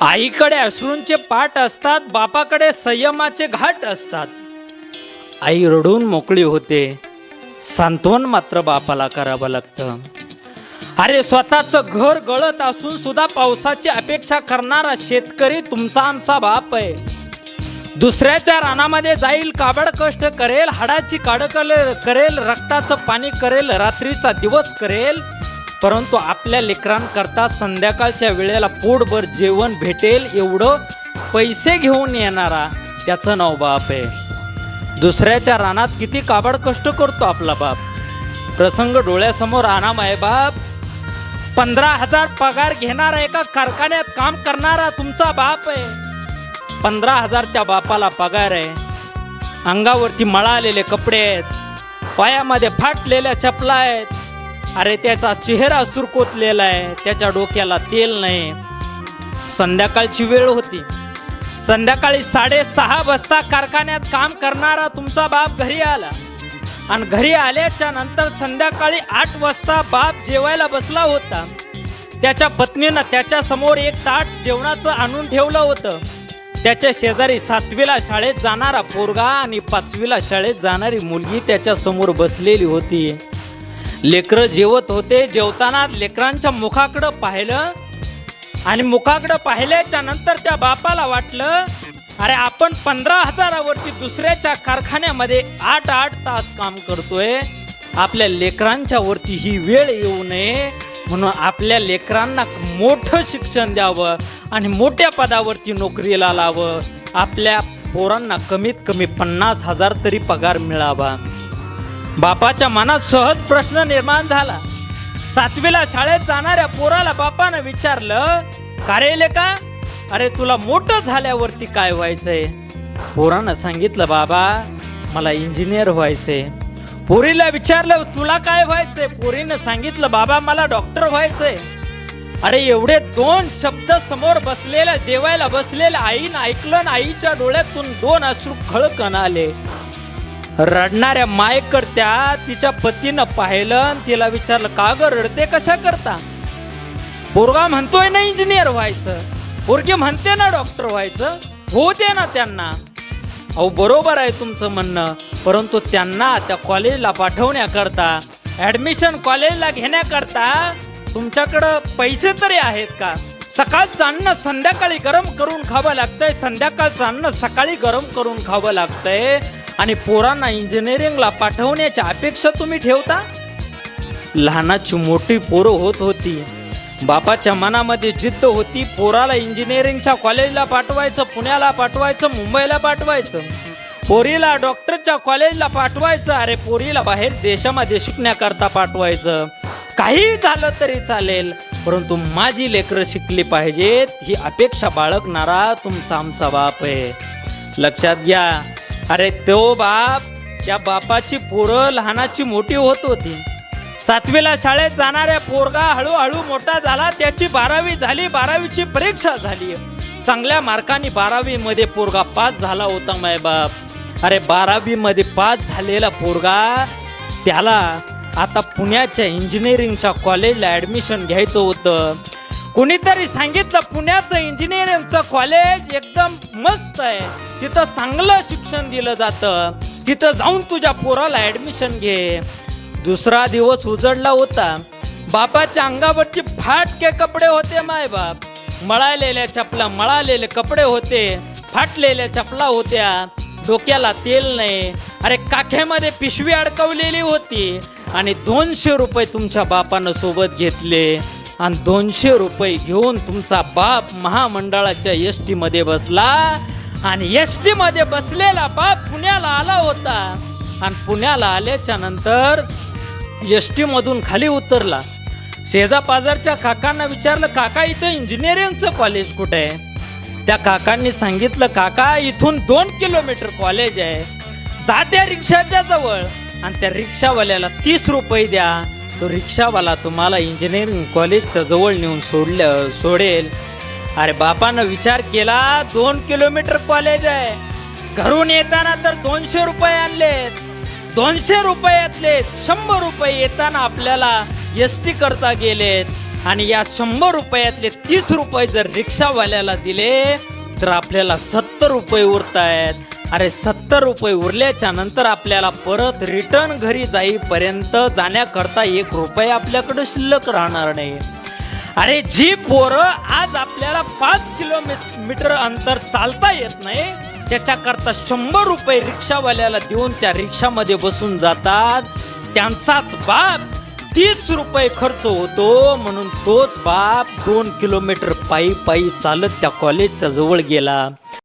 आईकडे अश्रूंचे पाट असतात, बापाकडे संयमाचे घाट असतात. आई रडून मोकळी होते, सांत्वन मात्र बापाला करावं लागतं. अरे स्वतःचं घर गळत असून सुद्धा पावसाची अपेक्षा करणारा शेतकरी तुमचा आमचा बाप आहे. दुसऱ्याच्या रानामध्ये जाईल, काबड कष्ट करेल, हाडाची काढ करेल, रक्ताचं पाणी करेल, रात्रीचा दिवस करेल, परंतु आपल्या लेकरांकरता संध्याकाळच्या वेळेला पोटभर जेवण भेटेल एवढं पैसे घेऊन येणारा त्याचं नाव बाप आहे. दुसऱ्याच्या रानात किती काबड कष्ट करतो आपला बाप. प्रसंग डोळ्यासमोर आणा माय बाप. 15,000 पगार घेणारा, एका कारखान्यात काम करणारा तुमचा बाप आहे. 15,000 त्या बापाला पगार आहे. अंगावरती मळालेले कपडे आहेत, पायामध्ये फाटलेल्या चपला आहेत. अरे त्याचा चेहरा सुरकुतलेला आहे, त्याच्या डोक्याला तेल नाही. संध्याकाळची वेळ होती, संध्याकाळी 6:30 वाजता कारखान्यात काम करणारा तुमचा बाप घरी आला. आणि घरी आल्याच्या नंतर संध्याकाळी 8 वाजता बाप जेवायला बसला होता. त्याच्या पत्नीनं त्याच्या समोर एक ताट जेवणाचं आणून ठेवलं होतं. त्याच्या शेजारी 7वीला शाळेत जाणारा पोरगा आणि 5वीला शाळेत जाणारी मुलगी त्याच्या समोर बसलेली होती. लेकरं जेवत होते. जेवताना लेकरांच्या मुखाकडं पाहिलं आणि मुखाकडं पाहिल्याच्या नंतर त्या बापाला वाटलं, अरे आपण 15,000वरती दुसऱ्याच्या कारखान्यामध्ये 8 तास काम करतोय. आपल्या लेकरांच्या वरती ही वेळ येऊ नये म्हणून आपल्या लेकरांना मोठं शिक्षण द्यावं आणि मोठ्या पदावरती नोकरीला लावावं. आपल्या पोरांना कमीत कमी 50,000 तरी पगार मिळावा. बापाच्या मनात सहज प्रश्न निर्माण झाला. 7वीला शाळेत जाणाऱ्या पोराला बापानं विचारलं, का रे लेका, अरे तुला मोठं झाल्यावरती काय व्हायचंय? पोरानं सांगितलं, बाबा मला इंजिनियर व्हायचंय. पोरीला विचारलं, तुला काय व्हायचंय? पोरीनं सांगितलं, बाबा मला डॉक्टर व्हायचंय. अरे एवढे 2 शब्द समोर बसलेल्या जेवायला बसलेल्या आईनं ऐकलं ना, आईच्या डोळ्यातून 2 अश्रू खळकन आले. रडणाऱ्या मायकरत्या तिच्या पतीनं पाहिलं, तिला विचारलं, का ग रडते कशा करता? पोरगा म्हणतोय ना इंजिनियर व्हायचं, पोरगी म्हणते ना डॉक्टर व्हायचं, हो दे ना त्यांना. अहो बरोबर आहे तुमचं म्हणणं, परंतु त्यांना त्या कॉलेजला पाठवण्याकरता, ॲडमिशन कॉलेजला घेण्याकरता तुमच्याकडं पैसे तरी आहेत का? सकाळचं अन्न संध्याकाळी गरम करून खावं लागतंय, संध्याकाळचं अन्न सकाळी गरम करून खावं लागतंय. आणि पोरांना इंजिनिअरिंगला पाठवण्याच्या अपेक्षा तुम्ही ठेवता? लहानाची मोठी पोरं होत होती. बापाच्या मनामध्ये जिद्द होती, पोराला इंजिनिअरिंगच्या कॉलेजला पाठवायचं, पुण्याला पाठवायचं, मुंबईला पाठवायचं. पोरीला डॉक्टरच्या कॉलेजला पाठवायचं, अरे पोरीला बाहेर देशामध्ये शिकण्याकरता पाठवायचं. काही झालं तरी चालेल, परंतु माझी लेकरं शिकली पाहिजेत ही अपेक्षा बाळगणारा तुमचा आमचा बाप आहे. लक्षात घ्या. अरे तो बाप, त्या बापाची पोरं लहानाची मोठी होत होती. 7वीला शाळेत जाणाऱ्या पोरगा हळूहळू मोठा झाला. त्याची 12वी झाली, 12वीची परीक्षा झाली. चांगल्या मार्काने 12वी मध्ये पोरगा पास झाला होता माय बाप. अरे 12वी मध्ये पास झालेला पोरगा, त्याला आता पुण्याच्या इंजिनिअरिंगच्या कॉलेजला ॲडमिशन घ्यायचं होतं. कोणीतरी सांगितलं, पुण्याचं इंजिनिअरिंगचं कॉलेज एकदम मस्त आहे, तिथं चांगलं शिक्षण दिलं जातं, तिथं जाऊन तुझ्या पोराला ॲडमिशन घे. दुसरा दिवस उजडला होता. बापाच्या अंगावरची फाटके कपडे होते माय बाप. मळालेल्या चपला, मळालेले कपडे होते, फाटलेल्या चपला होत्या, डोक्याला तेल नाही. अरे काखेमध्ये पिशवी अडकवलेली होती आणि 200 रुपये तुमच्या बापानं सोबत घेतले. आणि 200 रुपये घेऊन तुमचा बाप महामंडळाच्या एसटी मध्ये बसला. आणि एसटी मध्ये बसलेला बाप पुण्याला आला होता. आणि पुण्याला आल्याच्या नंतर एसटी मधून खाली उतरला. शेजा पाजारच्या काकांना विचारलं, काका इथं इंजिनिअरिंगचं कॉलेज कुठे आहे? त्या काकांनी सांगितलं, काका इथून 2 किलोमीटर कॉलेज आहे, जा त्या रिक्षाच्या जवळ आणि त्या रिक्षावाल्याला 30 रुपये द्या, तो रिक्षावाला तुम्हाला इंजिनिअरिंग कॉलेजच्या जवळ नेऊन सोडेल. अरे बापानं विचार केला, 2 किलोमीटर कॉलेज आहे, घरून येताना तर 200 रुपये आणलेत, 200 रुपयातले 100 रुपये येताना आपल्याला एसटी करता गेलेत. आणि या 100 रुपयातले 30 रुपये जर रिक्षावाल्याला दिले तर आपल्याला 70 रुपये उरतायत. अरे 70 रुपये उरल्याच्या नंतर आपल्याला परत रिटर्न घरी जाईपर्यंत जाण्याकरता 1 रुपया आपल्याकडे शिल्लक राहणार नाही. अरे जी पोरं आज आपल्याला 5 किलोमीटर अंतर चालता येत नाही त्याच्याकरता 100 रुपये रिक्षावाल्याला देऊन त्या रिक्षामध्ये बसून जातात, त्यांचाच बाप 30 रुपये खर्च होतो म्हणून तोच बाप 2 किलोमीटर पायी पायी चालत त्या कॉलेजच्या जवळ गेला.